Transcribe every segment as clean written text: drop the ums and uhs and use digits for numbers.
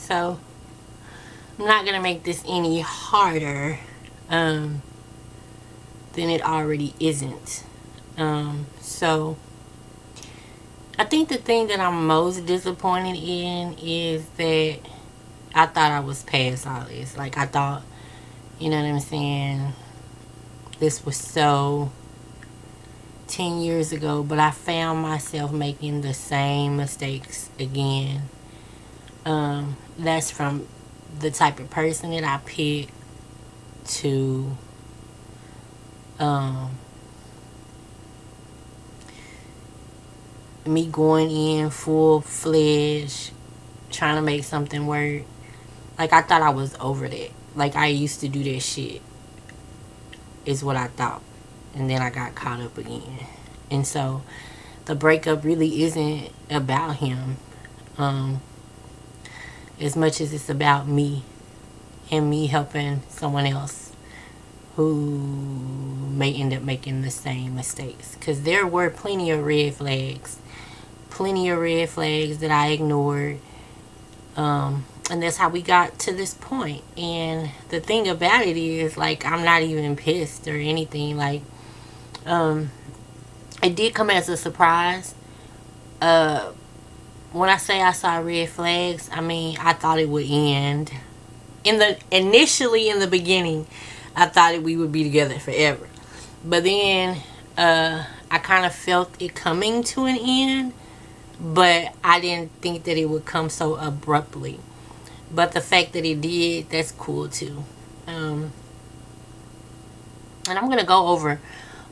So I'm not gonna make this any harder than it already isn't. So I think the thing that I'm most disappointed in is that I thought I was past all this. Like, I thought, you know what I'm saying, this was so 10 years ago, but I found myself making the same mistakes again. That's from the type of person that I picked to um, me going in full fledged trying to make something work. Like, I thought I was over that. Like, I used to do that shit, is what I thought. And then I got caught up again. And so the breakup really isn't about him, as much as it's about me and me helping someone else who may end up making the same mistakes. Because there were plenty of red flags that I ignored. And that's how we got to this point. And the thing about it is, like, I'm not even pissed or anything. Like, it did come as a surprise. When I say I saw red flags, I mean, I thought it would end. Initially in the beginning, I thought that we would be together forever. But then I kind of felt it coming to an end, but I didn't think that it would come so abruptly. But the fact that it did, that's cool too. And I'm going to go over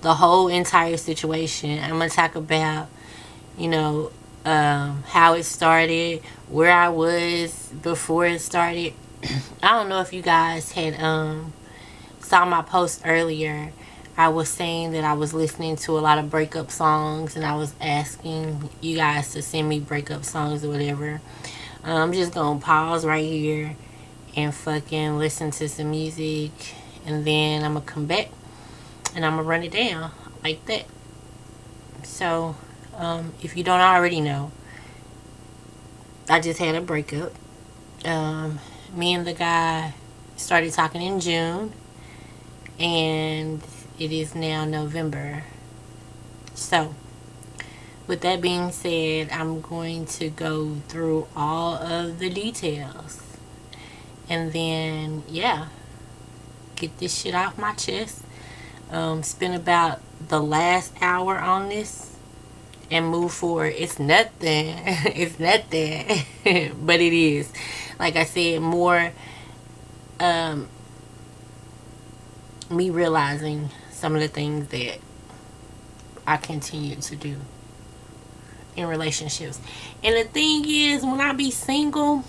the whole entire situation. I'm going to talk about, you know, how it started, where I was before it started. I don't know if you guys had saw my post earlier. I was saying that I was listening to a lot of breakup songs, and I was asking you guys to send me breakup songs or whatever. I'm just gonna pause right here and fucking listen to some music, and then I'm gonna come back and I'm gonna run it down like that. So, if you don't already know, I just had a breakup. Me and the guy started talking in June, and it is now November. So, with that being said, I'm going to go through all of the details. And then, yeah, get this shit off my chest. Spend about the last hour on this and move forward. It's nothing. It's nothing. But it is. Like I said, more me realizing some of the things that I continue to do in relationships. And the thing is, when I be single,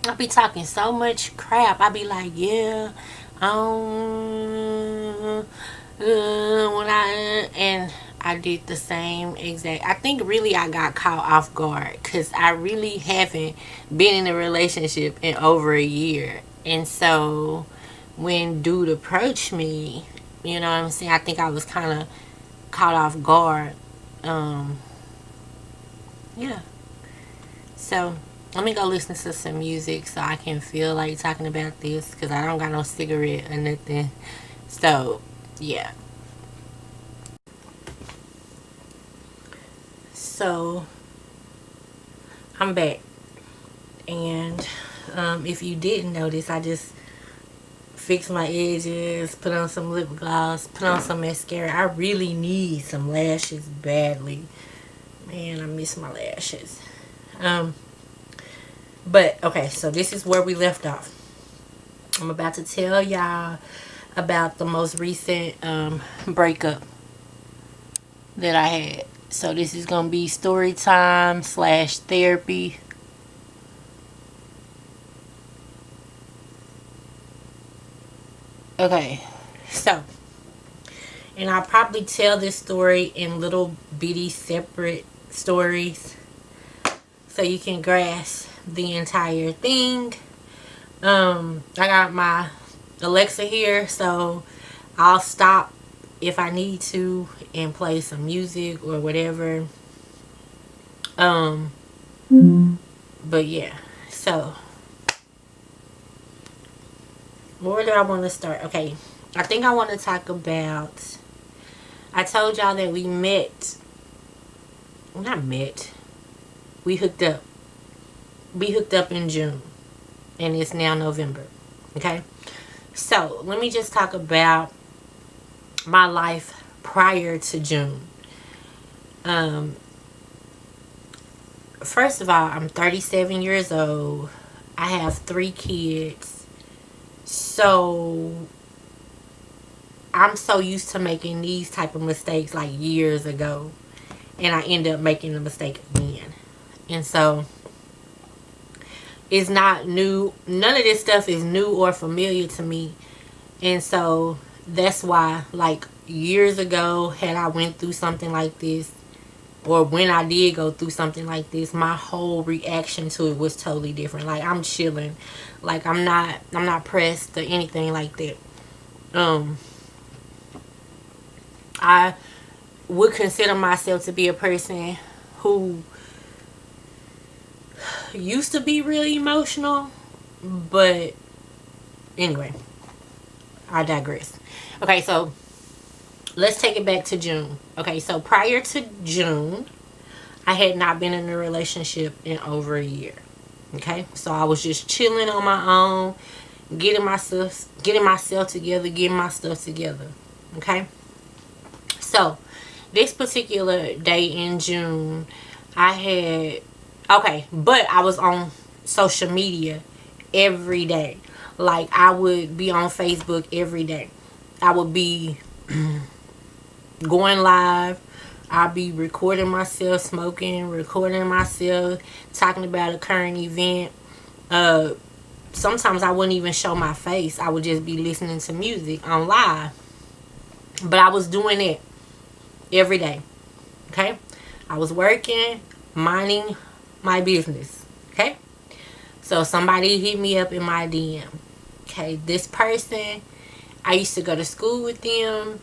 I be talking so much crap. I be like, yeah, and I did the same exact. I think really I got caught off guard because I really haven't been in a relationship in over a year. And so when dude approached me, you know what I'm saying, I think I was kind of caught off guard. Yeah. So let me go listen to some music so I can feel like talking about this, because I don't got no cigarette or nothing. So yeah. So I'm back, and if you didn't notice, I just fixed my edges, put on some lip gloss, put on some mascara. I really need some lashes badly. Man, I miss my lashes. But okay, so this is where we left off. I'm about to tell y'all about the most recent breakup that I had. So this is gonna be story time / therapy. Okay, so, and I'll probably tell this story in little bitty separate stories so you can grasp the entire thing. I got my Alexa here, so I'll stop if I need to and play some music or whatever. But yeah, so where do I want to start? Okay, I think I want to talk about, I told y'all that we met, not met, we hooked up. We hooked up in June, and it's now November. Okay, so let me just talk about my life prior to June. First of all, I'm 37 years old. I have 3 kids. So I'm so used to making these type of mistakes like years ago, and I end up making the mistake again. And so it's not new. None of this stuff is new or familiar to me. And so that's why, like, years ago, had I went through something like this, or when I did go through something like this, my whole reaction to it was totally different. Like, I'm chilling. Like, I'm not pressed or anything like that. I would consider myself to be a person who used to be really emotional, but anyway, I digress. Okay, so let's take it back to June. Okay, so prior to June, I had not been in a relationship in over a year. Okay, so I was just chilling on my own, getting myself together, getting my stuff together. Okay, so this particular day in June, I had, okay, but I was on social media every day. Like, I would be on Facebook every day. I would be going live. I'd be recording myself smoking, recording myself talking about a current event. Sometimes I wouldn't even show my face. I would just be listening to music on live. But I was doing it every day. Okay? I was working, minding my business. Okay? So somebody hit me up in my DM. Okay, this person, I used to go to school with them.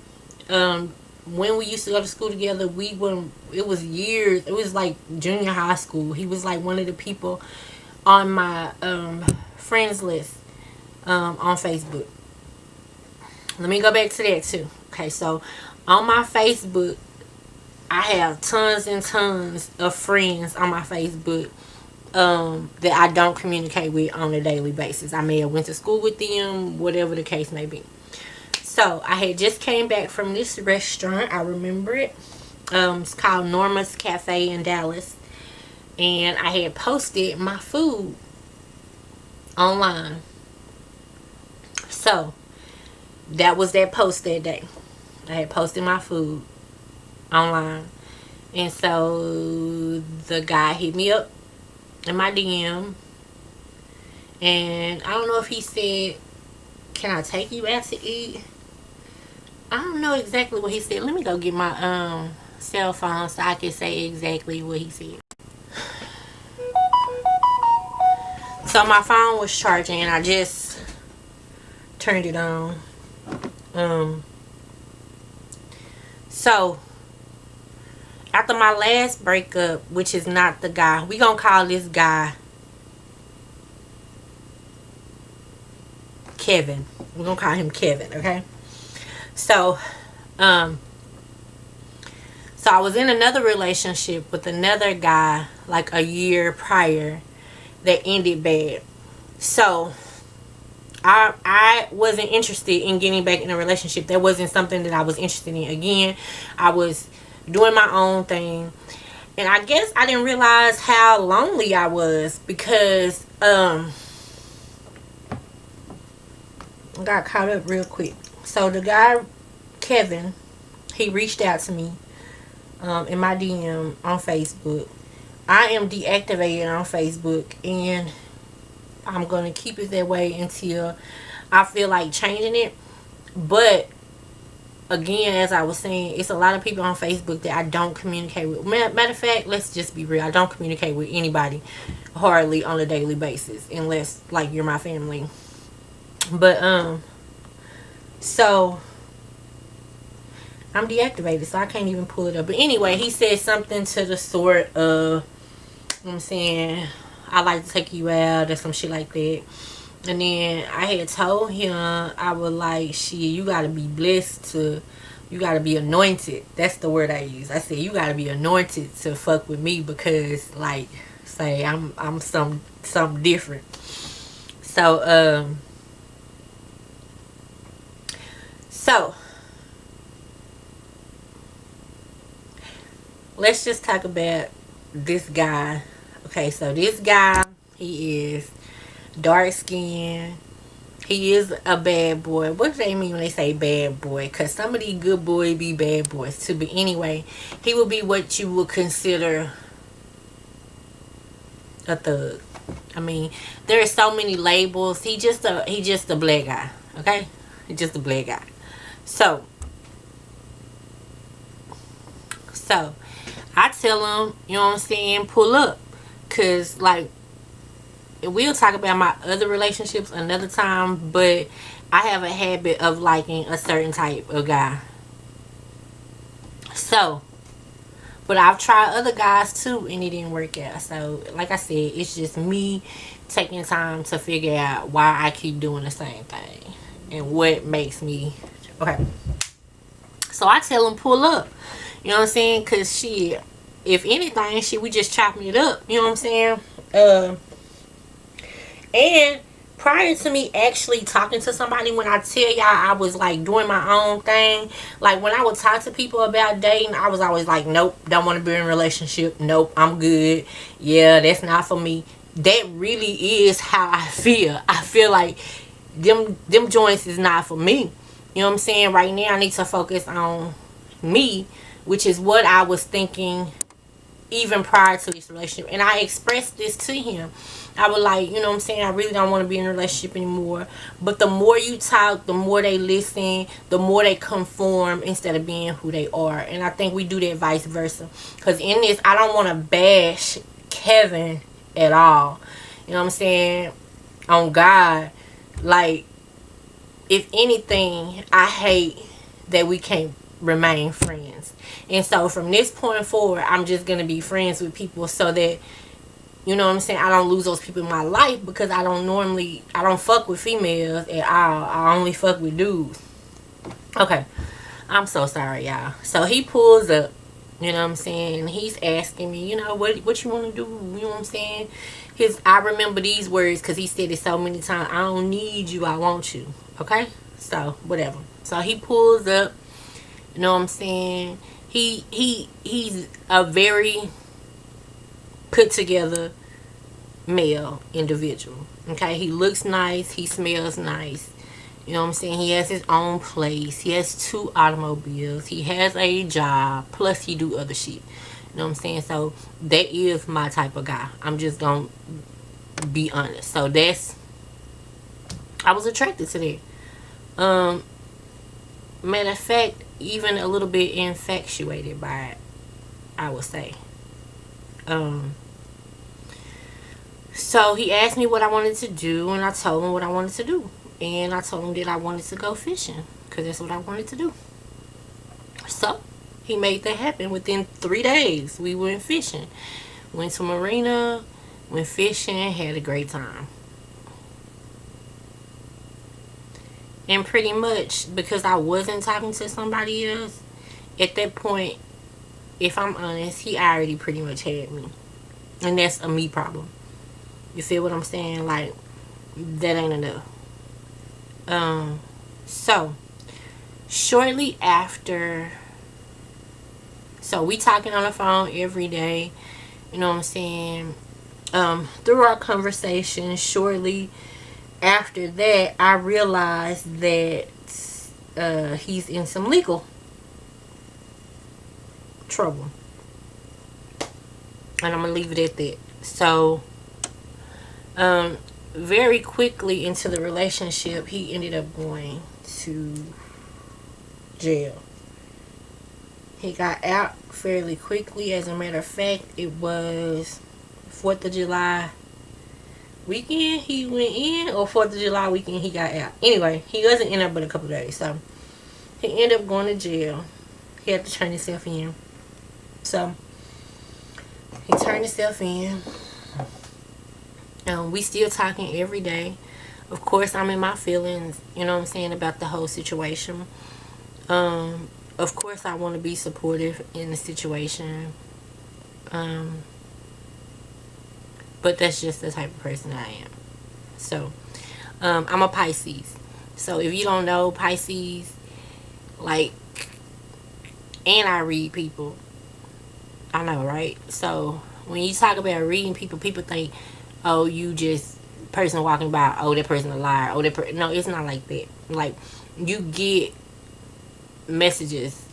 When we used to go to school together, it was years. It was like junior high school. He was like one of the people on my friends list on Facebook. Let me go back to that too. Okay, so on my Facebook, I have tons and tons of friends on my Facebook that I don't communicate with on a daily basis. I may have went to school with them, whatever the case may be. So I had just came back from this restaurant. I remember it. It's called Norma's Cafe in Dallas. And I had posted my food online. So that was that post that day. I had posted my food online. And so the guy hit me up in my DM. And I don't know if he said, "Can I take you out to eat?" I don't know exactly what he said. Let me go get my cell phone so I can say exactly what he said. So my phone was charging and I just turned it on. So after my last breakup, which is not the guy, we gonna call this guy Kevin. We're gonna call him Kevin, okay? So I was in another relationship with another guy like a year prior that ended bad. So I wasn't interested in getting back in a relationship. That wasn't something that I was interested in. Again, I was doing my own thing. And I guess I didn't realize how lonely I was because I got caught up real quick. So the guy, Kevin, he reached out to me in my DM on Facebook. I am deactivated on Facebook, and I'm going to keep it that way until I feel like changing it. But again, as I was saying, it's a lot of people on Facebook that I don't communicate with. Matter of fact, let's just be real. I don't communicate with anybody hardly on a daily basis unless like you're my family. But so I'm deactivated, so I can't even pull it up. But anyway, he said something to the sort of, I'm saying, I like to take you out or some shit like that. And then I had told him, I was like, shit, you gotta be blessed to, you gotta be anointed. That's the word I use. I said, you gotta be anointed to fuck with me because, like, say I'm something different. So, so let's just talk about this guy. Okay, so this guy, he is dark skinned. He is a bad boy. What do they mean when they say bad boy? Because some of these good boys be bad boys too. But anyway, he would be what you would consider a thug. I mean, there are so many labels. He just a black guy. Okay, he's just a black guy. So so I tell him, you know what I'm saying, pull up, cause like we'll talk about my other relationships another time. But I have a habit of liking a certain type of guy. So, but I've tried other guys too, and it didn't work out. So, like I said, it's just me taking time to figure out why I keep doing the same thing and what makes me okay. So I tell him pull up. You know what I'm saying? Cause shit, if anything, shit, we just chopping it up. You know what I'm saying? And prior to me actually talking to somebody, when I tell y'all I was like doing my own thing, like when I would talk to people about dating, I was always like, nope, don't want to be in a relationship. Nope, I'm good. Yeah, that's not for me. That really is how I feel. I feel like them joints is not for me. You know what I'm saying? Right now I need to focus on me, which is what I was thinking even prior to this relationship. And I expressed this to him. I was like, you know what I'm saying, I really don't want to be in a relationship anymore. But the more you talk, the more they listen, the more they conform instead of being who they are. And I think we do that vice versa. Because in this, I don't want to bash Kevin at all. You know what I'm saying? On God. Like, if anything, I hate that we can't remain friends. And so from this point forward, I'm just going to be friends with people so that, you know what I'm saying, I don't lose those people in my life, because I don't fuck with females at all. I only fuck with dudes. Okay. I'm so sorry, y'all. So he pulls up, you know what I'm saying? He's asking me, you know, what you want to do? You know what I'm saying? I remember these words because he said it so many times. I don't need you, I want you. Okay? So, whatever. So he pulls up, you know what I'm saying? He's a very put together male individual. Okay, he looks nice, he smells nice. You know what I'm saying? He has his own place. He has 2 automobiles. He has a job. Plus he do other shit. You know what I'm saying? So that is my type of guy. I'm just gonna be honest. So I was attracted to that. Matter of fact, even a little bit infatuated by it, I would say. So he asked me what I wanted to do, and I told him what I wanted to do. And I told him that I wanted to go fishing, because that's what I wanted to do. So he made that happen. Within 3 days, we went fishing. Went to marina, went fishing, had a great time. And pretty much, because I wasn't talking to somebody else, at that point, if I'm honest, he already pretty much had me. And that's a me problem. You feel what I'm saying? Like, that ain't enough. So, shortly after, so we talking on the phone every day, you know what I'm saying? Through our conversation, shortly after that, I realized that he's in some legal trouble. And I'm going to leave it at that. So, very quickly into the relationship, he ended up going to jail. He got out fairly quickly. As a matter of fact, it was 4th of July weekend he went in, or 4th of July weekend he got out. Anyway, he wasn't in there but a couple of days. So, he ended up going to jail. He had to turn himself in. So, he turned himself in. We still talking every day. Of course, I'm in my feelings, you know what I'm saying, about the whole situation. Of course, I want to be supportive in the situation. Um, but that's just the type of person I am. So, I'm a Pisces. So, if you don't know Pisces, like, and I read people, I know, right? So, when you talk about reading people, people think, oh, you just person walking by, oh, that person a liar, oh, no, it's not like that. Like, you get messages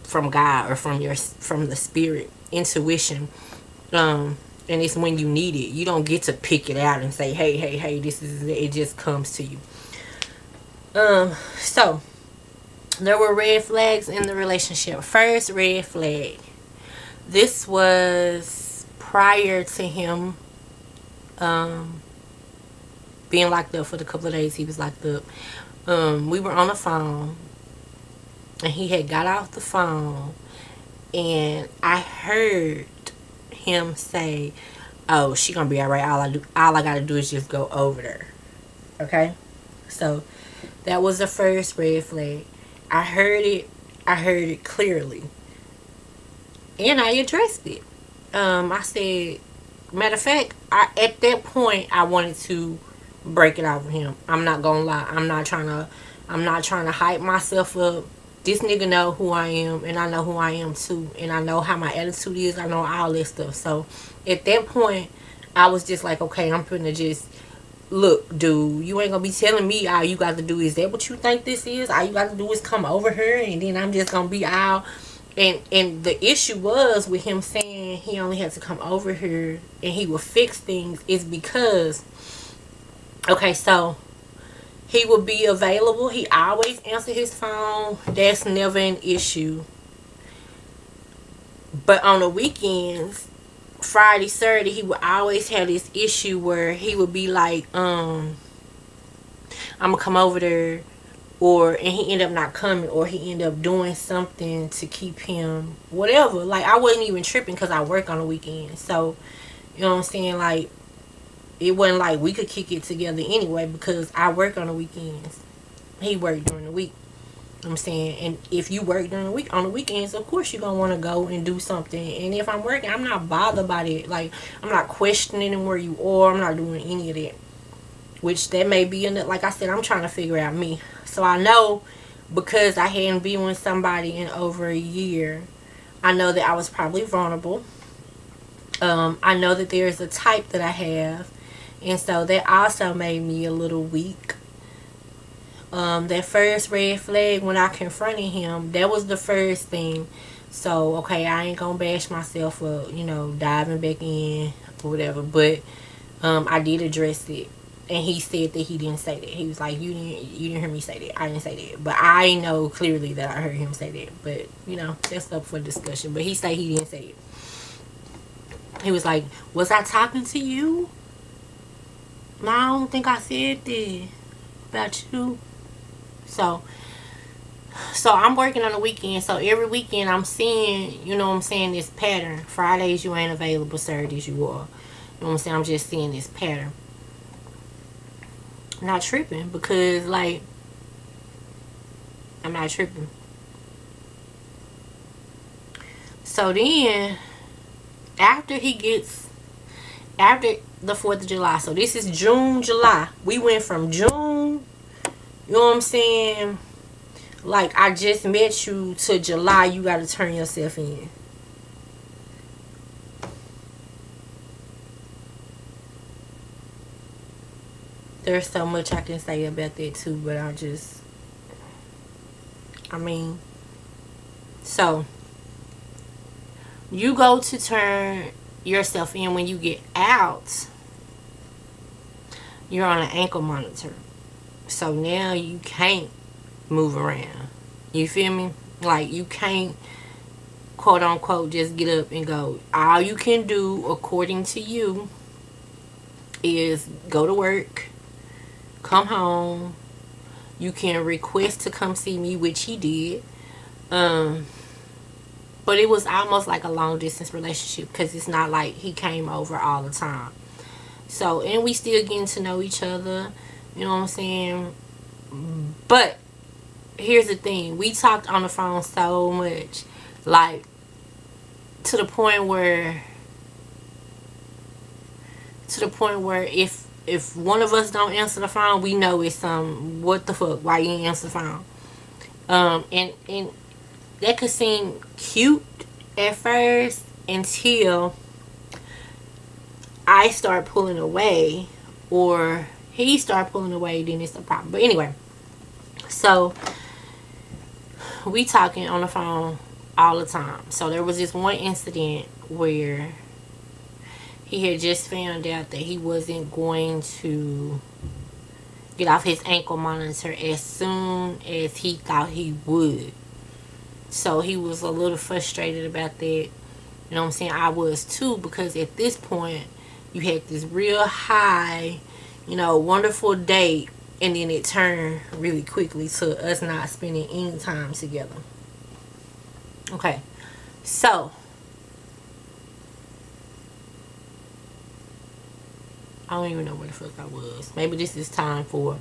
from God or from the spirit, intuition, and it's when you need it. You don't get to pick it out and say, hey, this is it. It just comes to you. So there were red flags in the relationship. First red flag. This was prior to him being locked up for the couple of days he was locked up. We were on the phone, and he had got off the phone, and I heard him say, "Oh, she gonna be all right. All I gotta do is just go over there." Okay, so that was the first red flag. I heard it. I heard it clearly, and I addressed it. I said, matter of fact, at that point I wanted to break it off with him. I'm not gonna lie. I'm not trying to hype myself up. This nigga know who I am, and I know who I am too, and I know how my attitude is. I know all this stuff. So at that point, I was just like, okay, I'm gonna just look, dude. You ain't gonna be telling me all you got to do is that what you think this is. All you got to do is come over here, and then I'm just gonna be out. And the issue was with him saying he only had to come over here and he would fix things is because, okay, so he would be available. He always answer his phone. That's never an issue. But on the weekends, Friday, Saturday, he would always have this issue where he would be like, I'm gonna come over there, and he ended up not coming, or he ended up doing something to keep him whatever. Like, I wasn't even tripping because I work on the weekend. So, you know what I'm saying? Like, it wasn't like we could kick it together anyway because I work on the weekends. He worked during the week. You know what I'm saying, and if you work during the week on the weekends, of course you're gonna want to go and do something. And if I'm working, I'm not bothered by it. Like, I'm not questioning where you are. I'm not doing any of that. Which that may be in it. Like I said, I'm trying to figure out me. So I know, because I hadn't been with somebody in over a year, I know that I was probably vulnerable. I know that there's a type that I have, and so that also made me a little weak. That first red flag when I confronted him, that was the first thing. So, okay, I ain't gonna bash myself up, diving back in or whatever. But I did address it, and he said that he didn't say that. He was like, "You didn't hear me say that. I didn't say that." But I know clearly that I heard him say that. But that's up for discussion. But he said he didn't say it. He was like, "Was I talking to you? No, I don't think I said that about you." So I'm working on the weekend. So every weekend I'm seeing, this pattern. Fridays you ain't available, Saturdays you are. You know what I'm saying? I'm just seeing this pattern. I'm not tripping because, like, I'm not tripping. So then, after the 4th of July, so this is June, July. We went from June, you know what I'm saying? Like, I just met you, to July, you got to turn yourself in. There's so much I can say about that too, but so you go to turn yourself in. When you get out, you're on an ankle monitor. So now you can't move around. You feel me? Like, you can't, quote unquote, just get up and go. All you can do, according to you, is go to work, come home. You can request to come see me, which he did. But it was almost like a long distance relationship because it's not like he came over all the time. So, and we still getting to know each other. You know what I'm saying? But here's the thing. We talked on the phone so much. Like, to the point where if one of us don't answer the phone, we know it's what the fuck, why you ain't answer the phone. And that could seem cute at first until I start pulling away or he start pulling away, then it's a problem. But anyway, so we talking on the phone all the time. So there was this one incident where he had just found out that he wasn't going to get off his ankle monitor as soon as he thought he would. So he was a little frustrated about that. You know what I'm saying? I was too, because at this point you had this real high, wonderful date, and then it turned really quickly to us not spending any time together. Okay, so I don't even know where the fuck I was. Maybe this is time for...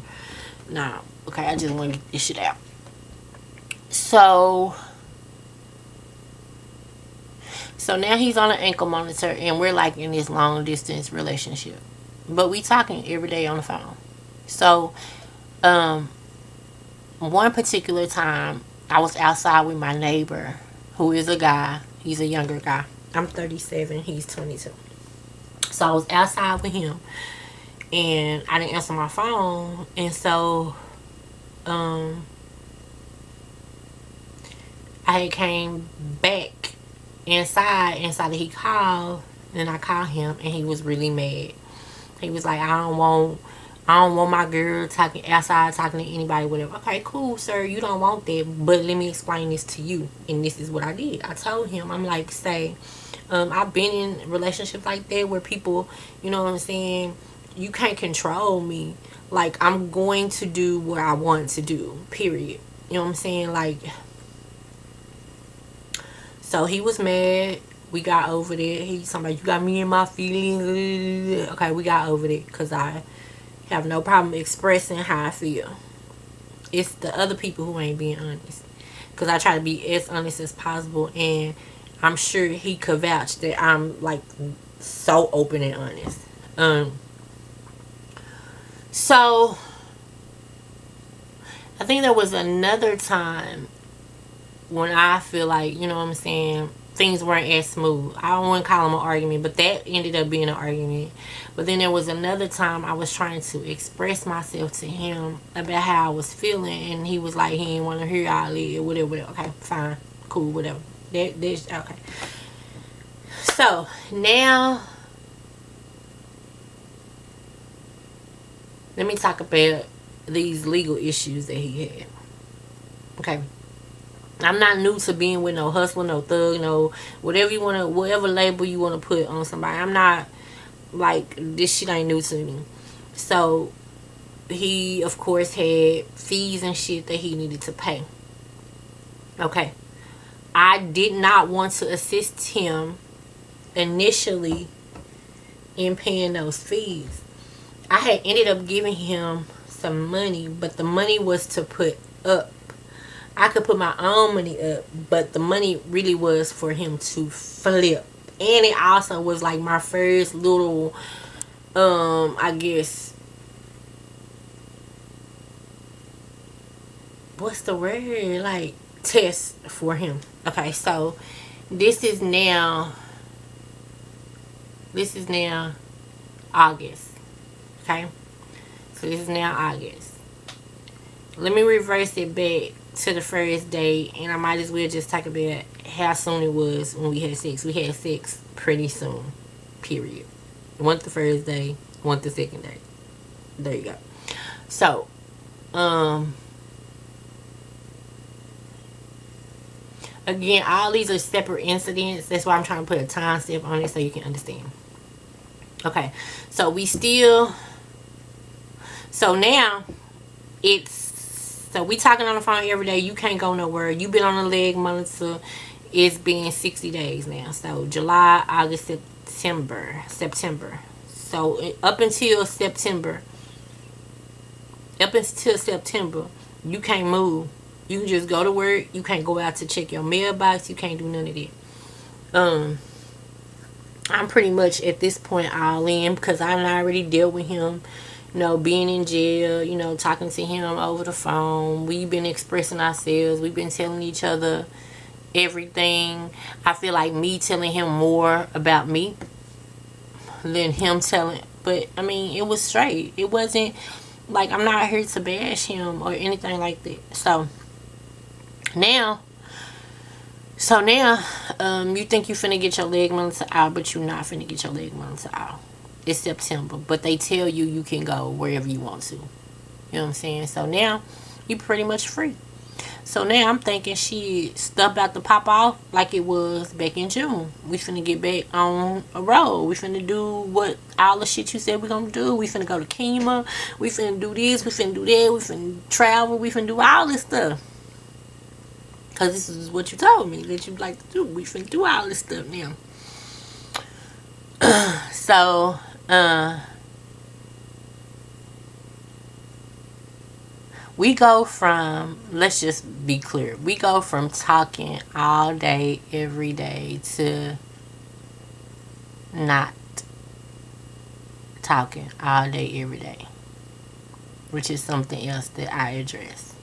Nah, okay, I just want to get this shit out. So now he's on an ankle monitor, and we're like in this long distance relationship. But we talking every day on the phone. So, one particular time, I was outside with my neighbor, who is a guy. He's a younger guy. I'm 37. He's 22. So I was outside with him, and I didn't answer my phone, and so I had came back inside that he called, and I called him, and he was really mad. He was like, I don't want my girl talking outside, talking to anybody, whatever. Okay, cool, sir, you don't want that, but let me explain this to you. And this is what I did. I told him, I'm like, I've been in relationships like that where people, you know what I'm saying, you can't control me. Like, I'm going to do what I want to do, period. You know what I'm saying? Like, so he was mad. We got over that. He's talking about, you got me in my feelings. Okay, we got over that because I have no problem expressing how I feel. It's the other people who ain't being honest. Because I try to be as honest as possible, and I'm sure he could vouch that I'm like so open and honest. So I think there was another time when I feel like, you know what I'm saying, things weren't as smooth. I don't want to call them an argument, but that ended up being an argument. But then there was another time I was trying to express myself to him about how I was feeling, and he was like, he didn't want to hear all it, whatever. Okay, fine, cool, whatever. That's okay. So now let me talk about these legal issues that he had. Okay. I'm not new to being with no hustler, no thug, no whatever label you want to put on somebody. I'm not like, this shit ain't new to me. So he, of course, had fees and shit that he needed to pay. Okay. I did not want to assist him initially in paying those fees. I had ended up giving him some money, but the money was to put up. I could put my own money up, but the money really was for him to flip. And it also was like my first little, I guess, what's the word? Like, test for him. Okay, so this is now August. Okay, so this is now August. Let me reverse it back to the first day, and I might as well just talk about how soon it was when we had sex. We had sex pretty soon, period. One the first day, one the second day. There you go. So, again, all these are separate incidents. That's why I'm trying to put a time step on it so you can understand. Okay, so now so we talking on the phone every day. You can't go nowhere. You been on the leg monitor. It's been 60 days now. So July, August, September. So up until September, you can't move. You can just go to work. You can't go out to check your mailbox. You can't do none of that. I'm pretty much at this point all in because I already dealt with him. Being in jail, talking to him over the phone. We've been expressing ourselves. We've been telling each other everything. I feel like me telling him more about me than him telling. But, I mean, it was straight. It wasn't like I'm not here to bash him or anything like that. So now, you think you finna get your leg melted out, but you not finna get your leg melted out. It's September, but they tell you can go wherever you want to. You know what I'm saying? So now, you pretty much free. So now I'm thinking stuff about to pop off like it was back in June. We finna get back on a road. We finna do what all the shit you said we gonna do. We finna go to Kima. We finna do this. We finna do that. We finna travel. We finna do all this stuff. Because this is what you told me that you'd like to do. We finna do all this stuff now. So, we go from, let's just be clear, we go from talking all day, every day, to not talking all day, every day, which is something else that I address.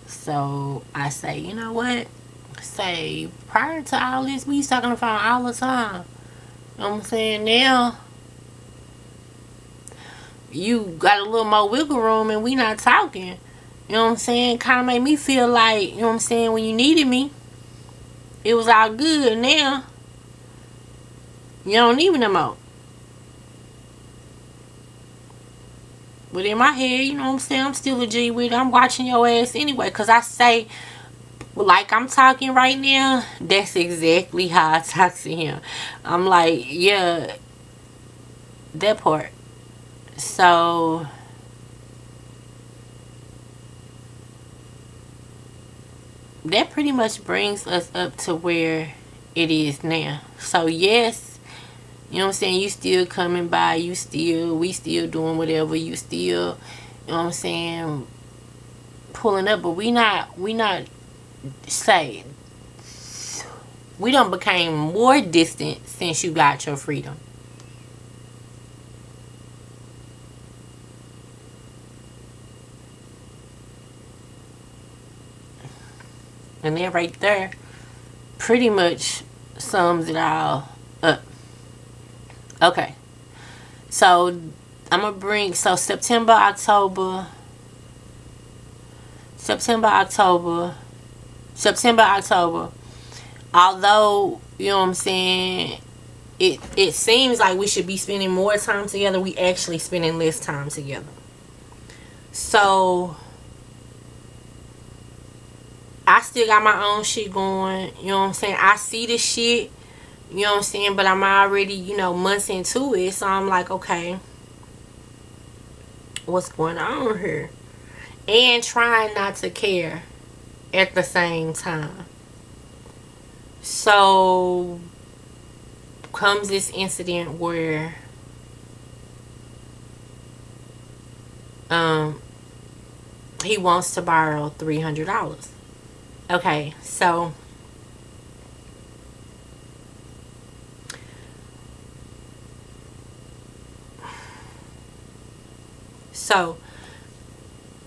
So I say, you know what? Say, prior to all this, we used to talk on the phone all the time. You know what I'm saying? Now, you got a little more wiggle room and we not talking. You know what I'm saying? Kind of made me feel like, you know what I'm saying, when you needed me, it was all good. Now, you don't need me no more. But in my head, you know what I'm saying, I'm still a G with it. I'm watching your ass anyway. Because I say, like I'm talking right now, that's exactly how I talk to him. I'm like, yeah, that part. So, that pretty much brings us up to where it is now. So, yes, you know what I'm saying, you still coming by, we still doing whatever, you still, you know what I'm saying, pulling up, but we not say we done became more distant since you got your freedom. And that right there pretty much sums it all up. Okay. So I'm gonna bring September, October. Although, you know what I'm saying, it seems like we should be spending more time together, we actually spending less time together. So I still got my own shit going. You know what I'm saying? I see the shit. You know what I'm saying? But I'm already, months into it. So I'm like, okay, what's going on here? And trying not to care at the same time. So comes this incident where he wants to borrow $300. Okay, so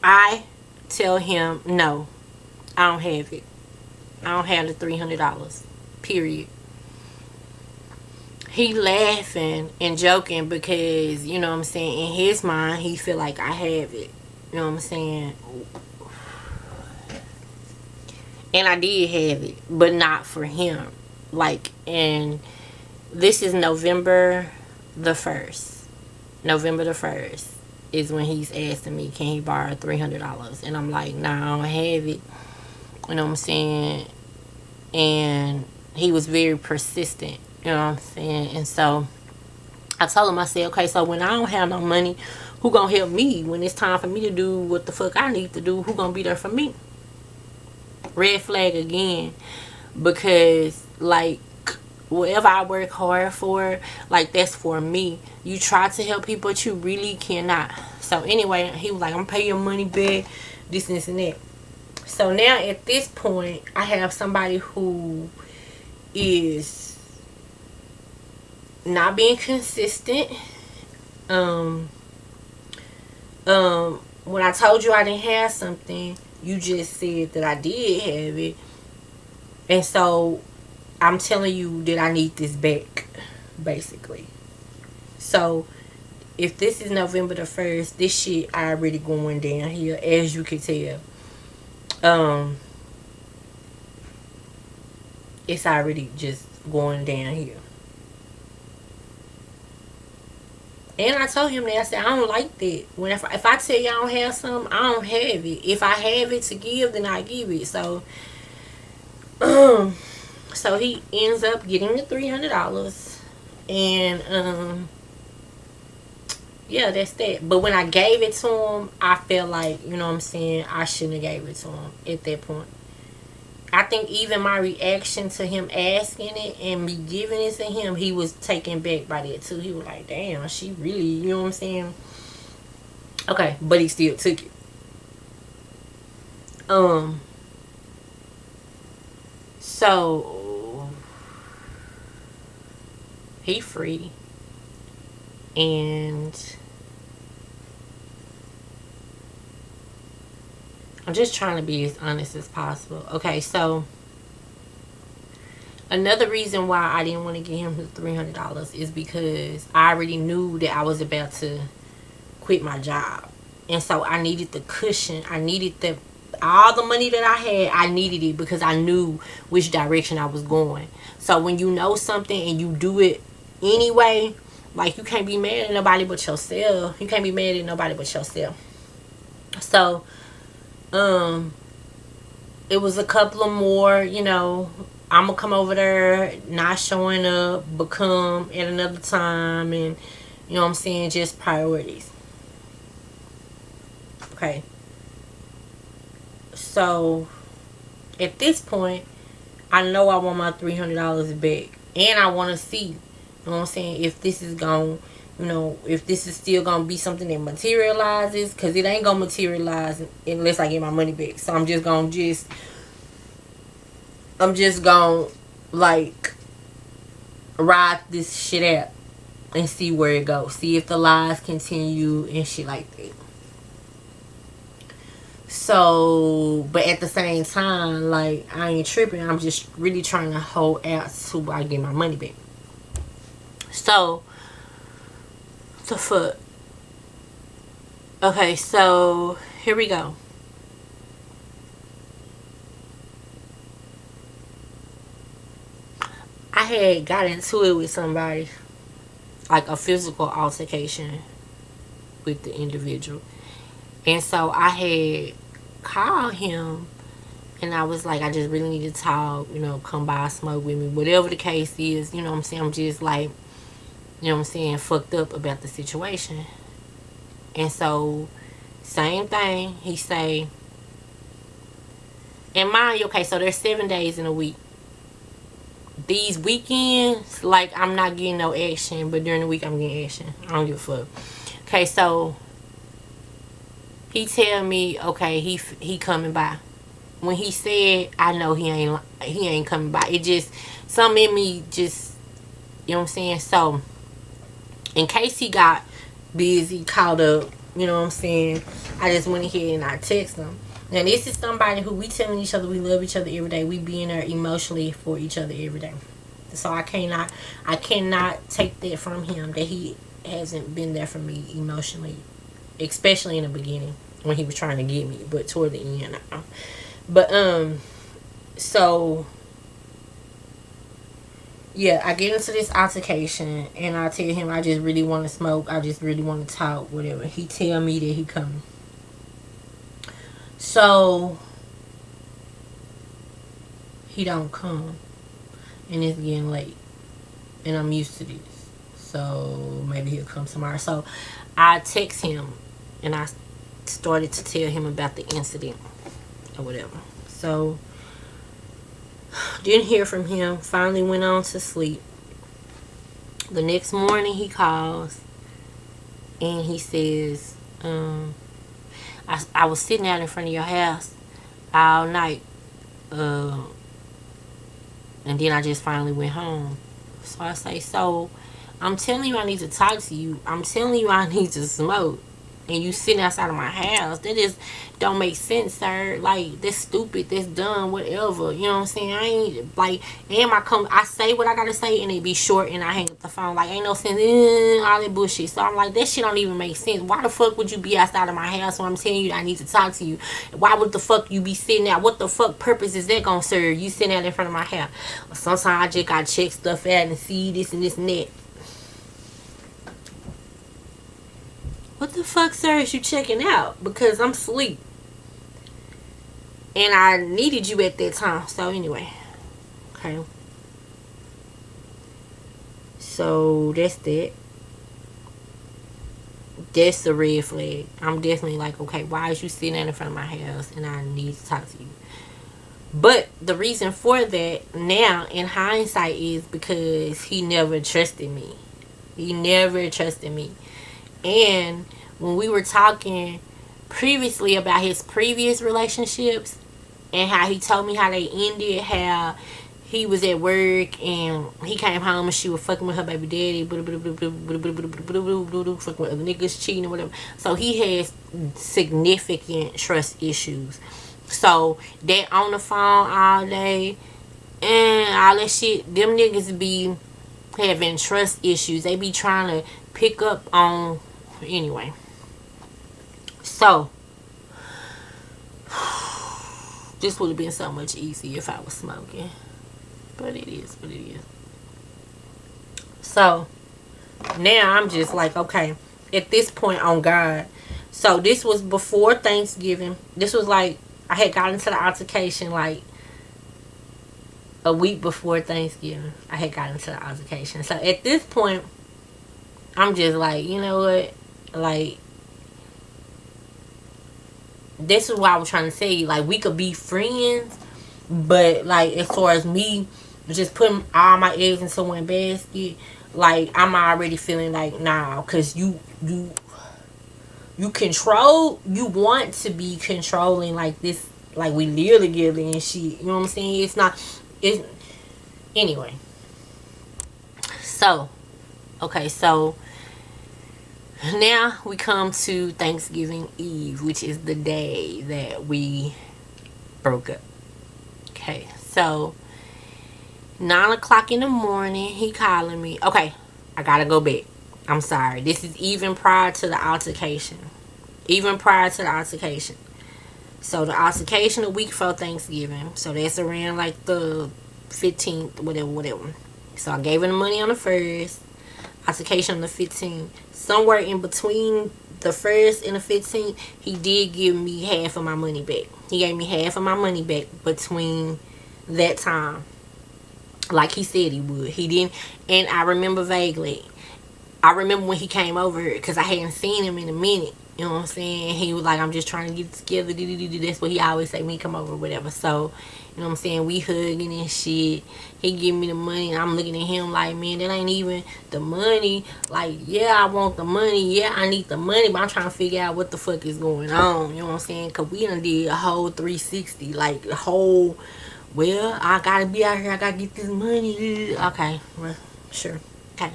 I tell him, no, I don't have it. I don't have the $300. Period. He laughing and joking because, you know what I'm saying, in his mind, he feel like I have it. You know what I'm saying? And I did have it, but not for him. And this is November the 1st. November the 1st is when he's asking me, can he borrow $300? And I'm like, nah, I don't have it. You know what I'm saying? And he was very persistent. You know what I'm saying? And so I told him, I said, okay, so when I don't have no money, who gonna help me? When it's time for me to do what the fuck I need to do, who gonna be there for me? Red flag again. Because, whatever I work hard for, like, that's for me. You try to help people, but you really cannot. So anyway, he was like, I'm paying your money back, this and that. So now at this point, I have somebody who is not being consistent. When I told you I didn't have something, you just said that I did have it. And so I'm telling you that I need this back, basically. So if this is November the 1st, this shit already going down here, as you can tell. It's already just going down here. And I told him that, I said, I don't like that. If I tell you I don't have something, I don't have it. If I have it to give, then I give it. So so he ends up getting the $300. And yeah, that's that. But when I gave it to him, I felt like, you know what I'm saying, I shouldn't have gave it to him at that point. I think even my reaction to him asking it and me giving it to him, he was taken back by that too. He was like, damn, she really, you know what I'm saying? Okay, but he still took it. So he free. And I'm just trying to be as honest as possible. Okay, so another reason why I didn't want to give him the $300 is because I already knew that I was about to quit my job. And so I needed the cushion. I needed all the money that I had, I needed it because I knew which direction I was going. So when you know something and you do it anyway, like, you can't be mad at nobody but yourself. You can't be mad at nobody but yourself. So it was a couple of more, you know, I'm gonna come over there, not showing up, but come at another time, and you know what I'm saying, just priorities. Okay. So at this point, I know I want my $300 back, and I want to see, you know what I'm saying, if this is going, you know, if this is still gonna be something that materializes, because it ain't gonna materialize unless I get my money back. So I'm just gonna like ride this shit out and see where it goes, see if the lies continue and shit like that. So, but at the same time, like, I ain't tripping. I'm just really trying to hold out till I get my money back. So, the fuck. Okay, so here we go. I had got into it with somebody, like a physical altercation with the individual. And so I had called him and I was like, I just really need to talk, you know, come by, smoke with me, whatever the case is, you know what I'm saying? I'm just like, you know what I'm saying, fucked up about the situation. And so, same thing, he say, and mind you, okay, so there's 7 days in a week. These weekends, like, I'm not getting no action, but during the week I'm getting action. I don't give a fuck. Okay, so he tell me, okay, he coming by. When he said, I know he ain't coming by. It just, something in me just, you know what I'm saying? So, in case he got busy, caught up, you know what I'm saying, I just went ahead and I text him. Now, this is somebody who we telling each other we love each other every day. We being there emotionally for each other every day. So I cannot take that from him, that he hasn't been there for me emotionally, especially in the beginning when he was trying to get me, but toward the end. But so yeah, I get into this altercation and I tell him I just really want to smoke, I just really want to talk, whatever. He tell me that he coming. So he don't come, and it's getting late, and I'm used to this. So maybe he'll come tomorrow. So I text him and I started to tell him about the incident or whatever. So didn't hear from him. Finally went on to sleep. The next morning he calls and he says, I was sitting out in front of your house all night, and then I just finally went home. So I say, so I'm telling you I need to talk to you. I'm telling you I need to smoke. And you sitting outside of my house. That just don't make sense, sir. Like, that's stupid. That's dumb. Whatever. You know what I'm saying? I ain't, like, I say what I gotta say and it be short and I hang up the phone. Like, ain't no sense. All that bullshit. So I'm like, that shit don't even make sense. Why the fuck would you be outside of my house when I'm telling you I need to talk to you? Why would the fuck you be sitting out? What the fuck purpose is that gonna serve? You sitting out in front of my house. Sometimes I just gotta check stuff out and see this and this and that. What the fuck, sir, is you checking out? Because I'm asleep. And I needed you at that time. So, anyway. Okay. So, that's that. That's the red flag. I'm definitely like, okay, why is you sitting in front of my house and I need to talk to you? But the reason for that now, in hindsight, is because he never trusted me. He never trusted me. And when we were talking previously about his previous relationships and how he told me how they ended, how he was at work and he came home and she was fucking with her baby daddy, fucking with other niggas, cheating or whatever. So he has significant trust issues. So they on the phone all day and all that shit. Them niggas be having trust issues. They be trying to pick up on. Anyway, so this would have been so much easier if I was smoking, but it is what it is. So now I'm just like, okay, at this point, on God. So this was before Thanksgiving. This was like, I had gotten into the altercation like a week before Thanksgiving. I had gotten into the altercation. So at this point, I'm just like, you know what? Like, this is what I was trying to say. Like, we could be friends, but like, as far as me just putting all my eggs into one basket, like, I'm already feeling like, nah, because you control, you want to be controlling like this, like we live together and shit. You know what I'm saying? It's anyway. So, okay, so now we come to Thanksgiving Eve, which is the day that we broke up. Okay, so 9 o'clock in the morning, he calling me. Okay, I gotta go back. I'm sorry. This is even prior to the altercation. Even prior to the altercation. So the altercation a week before Thanksgiving. So that's around like the 15th, whatever. So I gave him the money on the 1st. Altercation on the 15th. Somewhere in between the 1st and the 15th, he did give me half of my money back. He gave me half of my money back between that time. Like he said he would. He didn't. And I remember vaguely. I remember when he came over here because I hadn't seen him in a minute. You know what I'm saying? He was like, I'm just trying to get it together. That's what he always say when he come over or whatever. So, you know what I'm saying? We hugging and shit. He give me the money and I'm looking at him like, man, that ain't even the money. Like, yeah, I want the money. Yeah, I need the money. But I'm trying to figure out what the fuck is going on. You know what I'm saying? Because we done did a whole 360. Like, a whole, well, I got to be out here. I got to get this money. Okay, well, sure. Okay,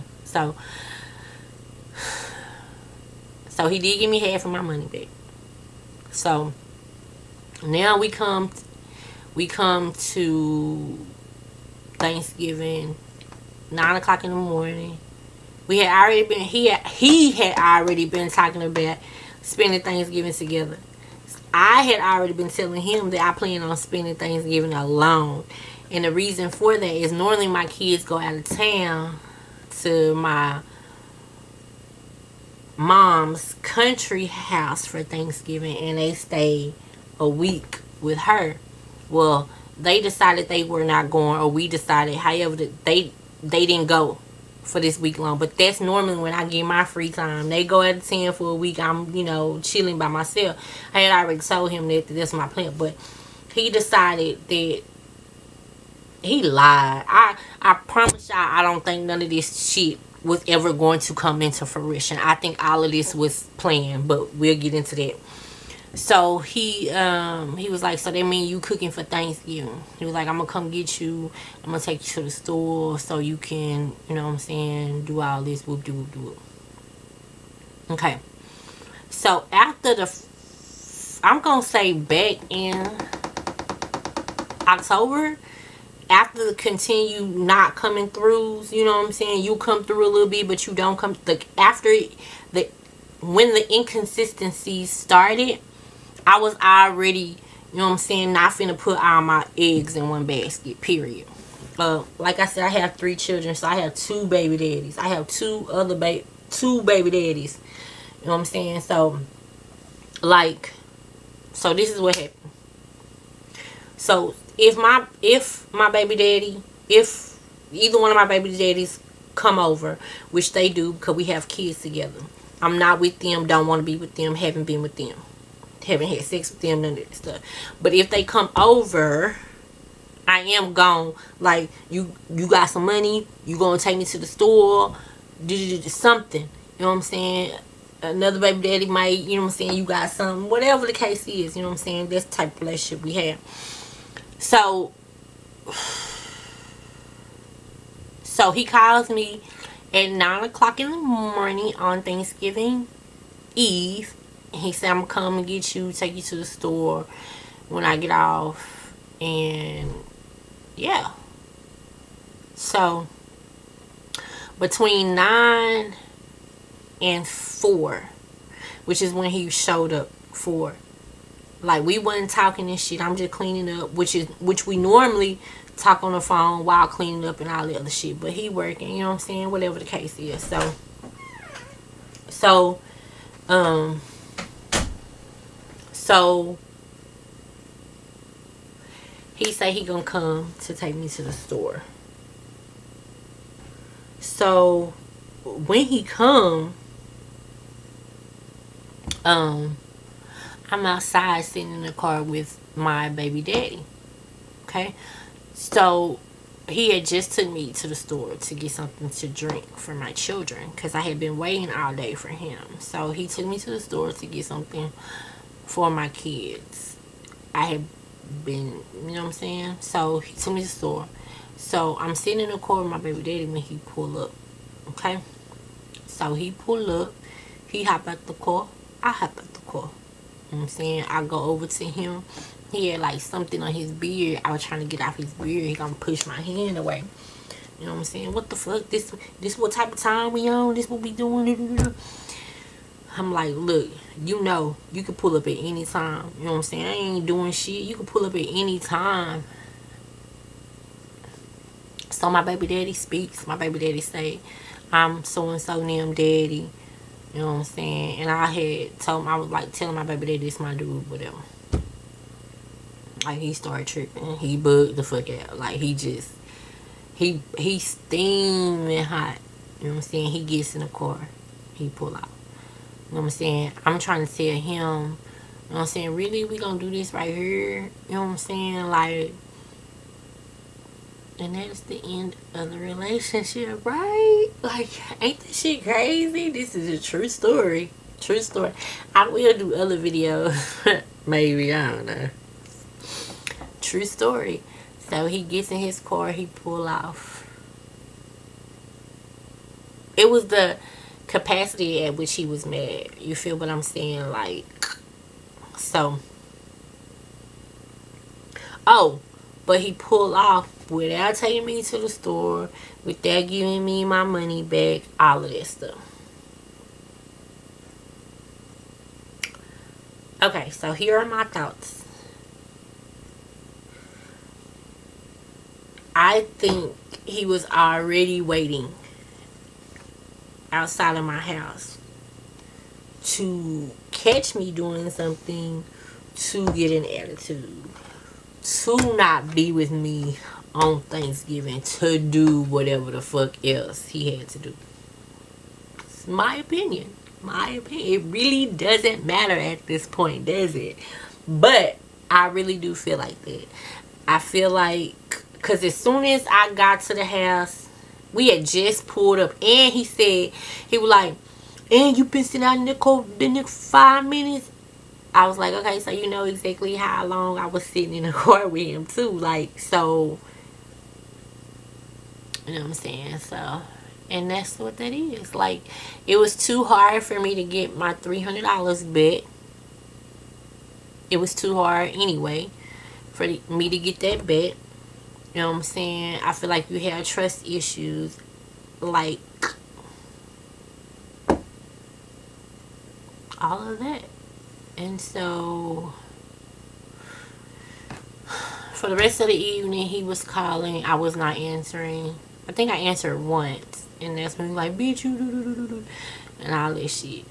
so he did give me half of my money back. So now we come to Thanksgiving, 9 o'clock in the morning. We had already been he had already been talking about spending Thanksgiving together. I had already been telling him that I plan on spending Thanksgiving alone. And the reason for that is normally my kids go out of town to my mom's country house for Thanksgiving and they stay a week with her. Well, they decided they were not going, or we decided, however, they didn't go for this week long. But that's normally when I get my free time. They go out of town for a week. I'm, chilling by myself. I had already told him that that's my plan, but he decided that he lied. I promise y'all, I don't think none of this shit was ever going to come into fruition. I think all of this was planned, but we'll get into that. So he was like, so that mean you cooking for Thanksgiving? He was like, I'm gonna come get you. I'm gonna take you to the store so you can, you know what I'm saying, do all this, whoop de whoop de whoop. Okay. So after I'm gonna say back in October, after the continue not coming throughs, you know what I'm saying, you come through a little bit, but you don't come. After the when the inconsistencies started, I was already, you know what I'm saying, not finna put all my eggs in one basket, period. Like I said, I have 3 children, so I have 2 baby daddies. I have 2 baby daddies. You know what I'm saying? So, like, so this is what happened. So, if my baby daddy, if either one of my baby daddies come over, which they do because we have kids together, I'm not with them, don't want to be with them, haven't been with them, haven't had sex with them, none of that stuff. But if they come over, I am gone. Like, you got some money, you gonna take me to the store, something. You know what I'm saying? Another baby daddy might, you know what I'm saying, you got something, whatever the case is, you know what I'm saying? That's the type of relationship we have. So he calls me at 9 o'clock in the morning on Thanksgiving Eve. And he said, I'm gonna come and get you, take you to the store when I get off. And yeah. So between 9 and 4, which is when he showed up for, like, we wasn't talking and shit. I'm just cleaning up, which we normally talk on the phone while cleaning up and all the other shit. But he working, you know what I'm saying? Whatever the case is. So he say he gonna come to take me to the store. So when he come, I'm outside sitting in the car with my baby daddy. Okay, so he had just took me to the store to get something to drink for my children because I had been waiting all day for him. So he took me to the store to get something for my kids. I had been, you know what I'm saying? So he took me to the store. So I'm sitting in the car with my baby daddy when he pull up. Okay, so he pull up, he hop out the car, I hop out the car. You know what I'm saying? I go over to him. He had like something on his beard. I was trying to get off his beard. He gonna push my hand away. You know what I'm saying? What the fuck? This what type of time we on? This what we doing? I'm like, look, you know, you can pull up at any time. You know what I'm saying? I ain't doing shit. You can pull up at any time. So my baby daddy speaks. My baby daddy say, I'm so and so named daddy. You know what I'm saying? And I had told him, I was like telling my baby daddy, this my dude, whatever. Like, he started tripping. He bugged the fuck out. Like, he steaming hot. You know what I'm saying? He gets in the car. He pull out. You know what I'm saying? I'm trying to tell him, you know what I'm saying, really, we gonna do this right here? You know what I'm saying? Like, and that's the end of the relationship, right? Like, ain't this shit crazy? This is a true story. True story. I will do other videos. Maybe, I don't know. True story. So he gets in his car, he pull off. It was the capacity at which he was mad. You feel what I'm saying? Like, so. Oh, but he pulled off without taking me to the store, without giving me my money back, all of that stuff. Okay, so here are my thoughts. I think he was already waiting outside of my house to catch me doing something, to get an attitude, to not be with me on Thanksgiving, to do whatever the fuck else he had to do. It's my opinion. My opinion. It really doesn't matter at this point, does it? But I really do feel like that. I feel like, because as soon as I got to the house, We had just pulled up, and he said, he was like, and you been sitting out in the car for 5 minutes. I was like, okay, so you know exactly how long I was sitting in the car with him too. Like, so, you know what I'm saying? So, and that's what that is. Like, it was too hard for me to get my $300 back. It was too hard anyway for me to get that back. You know what I'm saying? I feel like you have trust issues. Like, all of that. And so, for the rest of the evening, he was calling. I was not answering. I think I answered once. And that's when he was like, bitch, you do. And all this shit.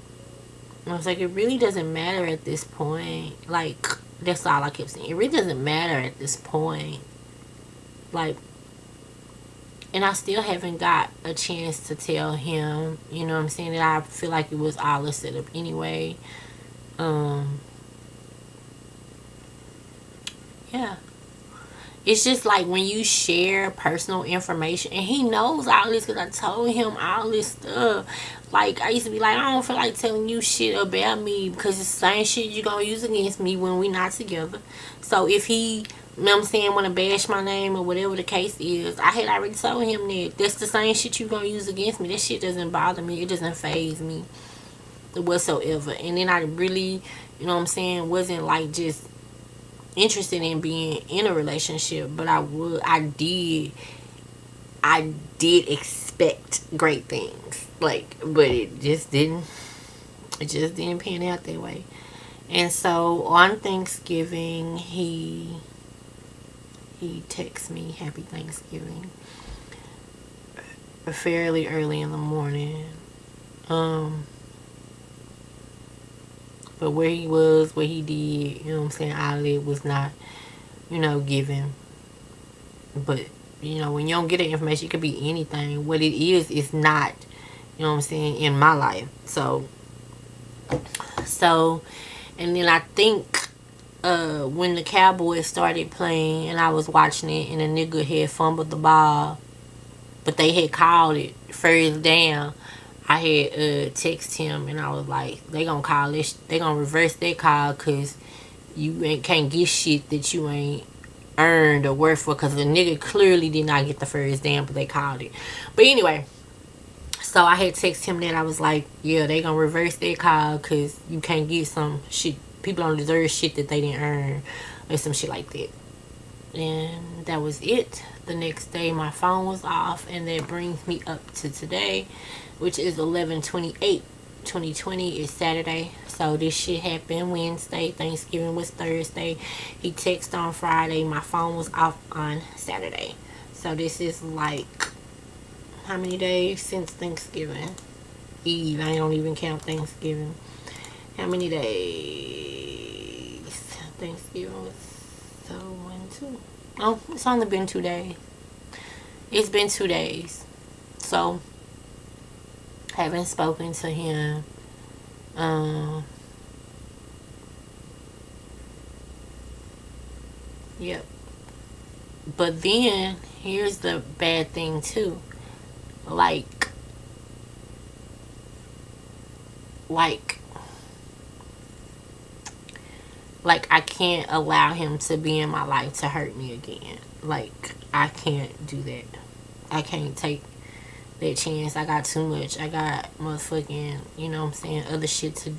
And I was like, it really doesn't matter at this point. Like, that's all I kept saying. It really doesn't matter at this point. Like, and I still haven't got a chance to tell him, you know what I'm saying, that I feel like it was all a setup anyway. Yeah. It's just like when you share personal information, and he knows all this because I told him all this stuff. Like, I used to be like, I don't feel like telling you shit about me because it's the same shit you're going to use against me when we not together. So if he, you know what I'm saying, want to bash my name or whatever the case is, I had already told him that that's the same shit you're going to use against me. That shit doesn't bother me. It doesn't faze me whatsoever. And then I really, you know what I'm saying, wasn't like just interested in being in a relationship, but I did expect great things, like, but it just didn't pan out that way. And so on Thanksgiving, he texts me happy Thanksgiving fairly early in the morning. But where he was, what he did, you know what I'm saying, all of it was not, you know, given. But, you know, when you don't get that information, it could be anything. What it is not, you know what I'm saying, in my life. So, and then I think when the Cowboys started playing and I was watching it and a nigga had fumbled the ball, but they had called it first down, I had text him and I was like, they gonna call this, they gonna reverse that call because you can't get shit that you ain't earned or worked for, because the nigga clearly did not get the first down, but they called it. But anyway, so I had text him that I was like, yeah, they gonna reverse that call because you can't get some shit, people don't deserve shit that they didn't earn or some shit like that. And that was it. The next day my phone was off, and that brings me up to today, which is 11/28/2020. It's Saturday. So this shit happened Wednesday. Thanksgiving was Thursday. He texted on Friday. My phone was off on Saturday. So this is like, how many days since Thanksgiving Eve? I don't even count Thanksgiving. How many days? Thanksgiving was so 1, 2. Oh, it's only been 2 days. It's been 2 days. So, haven't spoken to him. Yep. But then, here's the bad thing too. Like, I can't allow him to be in my life to hurt me again. Like, I can't do that. I can't take that chance. I got too much. I got motherfucking, you know what I'm saying, other shit to.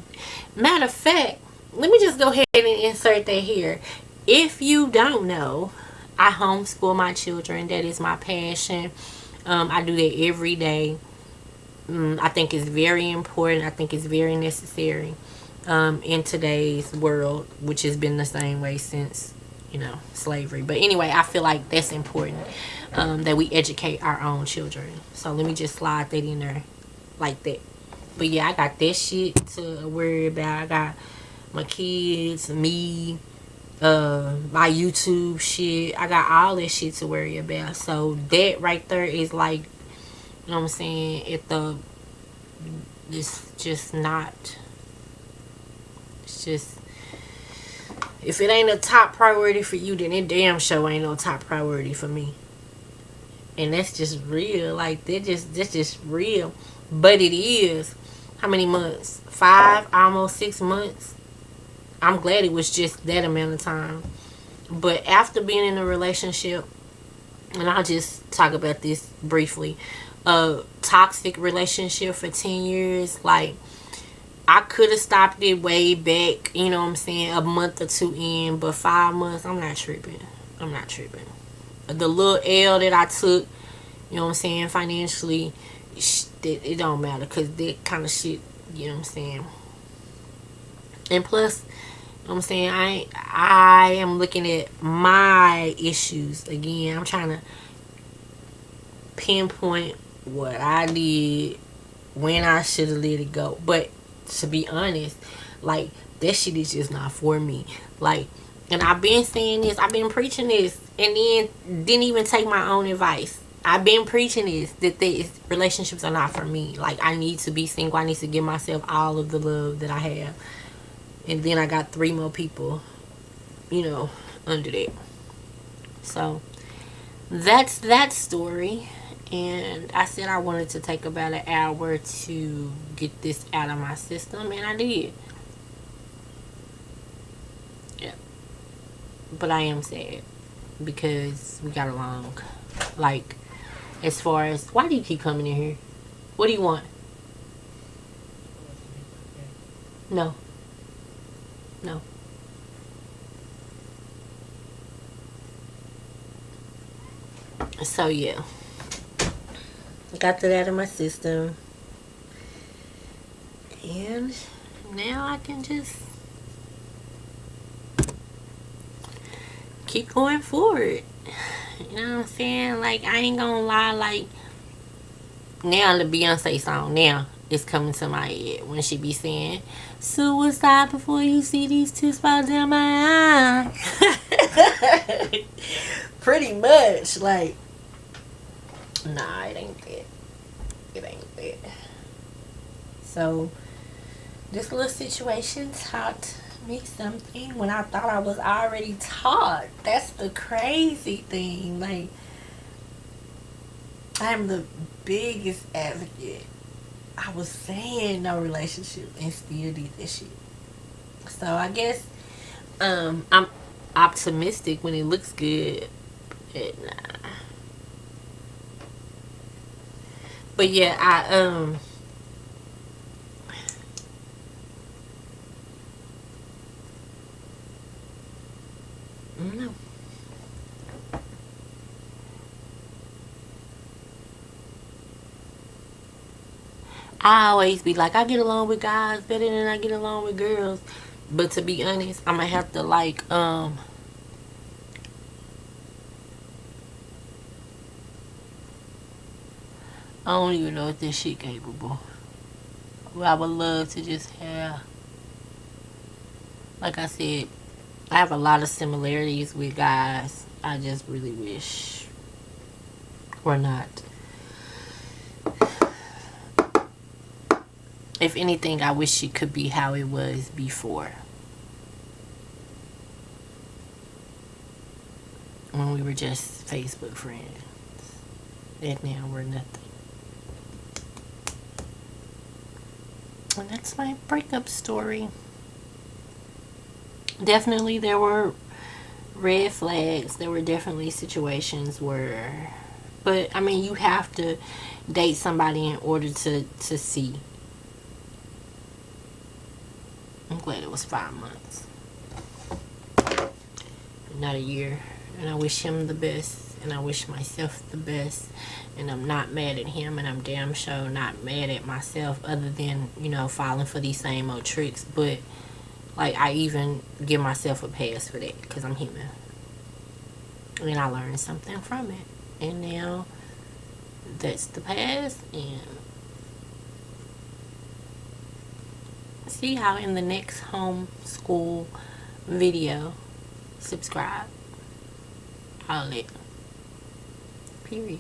Matter of fact, let me just go ahead and insert that here. If you don't know, I homeschool my children. That is my passion. I do that every day. I think it's very important. I think it's very necessary in today's world, which has been the same way since, you know, slavery. But anyway, I feel like that's important, that we educate our own children. So let me just slide that in there like that. But yeah, I got that shit to worry about. I got my kids, me, my YouTube shit. I got all that shit to worry about. So that right there is like, you know what I'm saying, it's just not, it's just, if it ain't a top priority for you, then it damn sure ain't no top priority for me. And that's just real. Like that's just real. But it is. How many months? 5, almost 6 months. I'm glad it was just that amount of time. But after being in a relationship, and I'll just talk about this briefly, a toxic relationship for 10 years, like, I could have stopped it way back, you know what I'm saying, a month or two in, but 5 months, I'm not tripping. I'm not tripping. The little L that I took, you know what I'm saying, financially, it don't matter, because that kind of shit, you know what I'm saying. And plus, you know what I'm saying, I am looking at my issues again. I'm trying to pinpoint what I did, when I should have let it go. But to be honest, like, that shit is just not for me. Like, and I've been saying this, I've been preaching this, and then didn't even take my own advice. I've been preaching this, that these relationships are not for me. Like, I need to be single. I need to give myself all of the love that I have. And then I got 3 more people, you know, under that. So that's that story. And I said I wanted to take about an hour to get this out of my system, and I did. Yeah. But I am sad because we got along. Like, as far as, why do you keep coming in here? What do you want? No. No. So yeah, got that out of my system, and now I can just keep going forward. You know what I'm saying? Like, I ain't gonna lie, like, now the Beyonce song now is coming to my head when she be saying, "Suicide before you see these 2 spots in my eye." Pretty much, like, nah, it ain't that. It ain't that. So, this little situation taught me something when I thought I was already taught. That's the crazy thing. Like, I'm the biggest advocate. I was saying no relationship and still did this shit. So I guess I'm optimistic when it looks good. But nah. But yeah, I don't know. I always be like, I get along with guys better than I get along with girls. But to be honest, I'm gonna have to, like, I don't even know if this shit capable. Well, I would love to just have, like I said, I have a lot of similarities with guys. I just really wish we're not. If anything, I wish it could be how it was before, when we were just Facebook friends. And now we're nothing. And that's my breakup story. Definitely, there were red flags. There were definitely situations where, but I mean, you have to date somebody in order to see. I'm glad it was 5 months, not a year. And I wish him the best, and I wish myself the best. And I'm not mad at him, and I'm damn sure not mad at myself, other than, you know, falling for these same old tricks. But, like, I even give myself a pass for that, because I'm human. And I learned something from it. And now that's the past. And see how in the next homeschool video, subscribe. All that. Period.